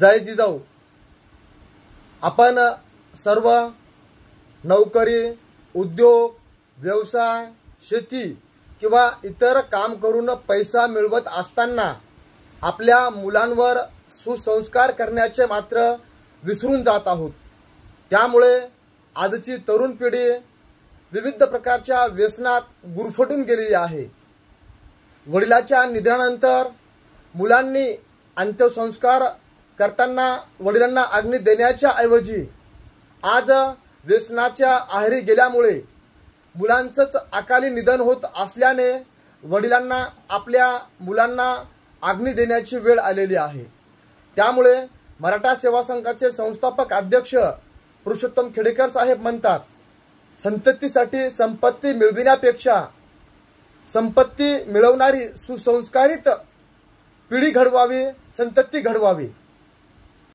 जय जिजाऊ। आपण सर्व नोकरी, उद्योग, व्यवसाय, शेती किंवा इतर काम करून पैसा मिळवत असताना आपल्या मुलांवर सुसंस्कार करण्याचे मात्र विसरून जात आहोत। त्यामुळे आजची तरुण पिढी विविध प्रकारच्या व्यसनात गुरफटून गेलेली आहे। वडिलांच्या निधनानंतर मुलांनी अंत्यसंस्कार करताना वडिलांना अग्नी देण्याच्या ऐवजी आज व्यसनाच्या आहारी गेल्यामुळे मुलांचंच अकाली निधन होत असल्याने वडिलांना आपल्या मुलांना अग्नी देण्याची वेळ आलेली आहे। त्यामुळे मराठा सेवा संघाचे संस्थापक अध्यक्ष पुरुषोत्तम खेडेकर साहेब म्हणतात, संततीसाठी संपत्ती मिळविण्यापेक्षा संपत्ती मिळवणारी सुसंस्कारित पिढी घडवावी, संतती घडवावी।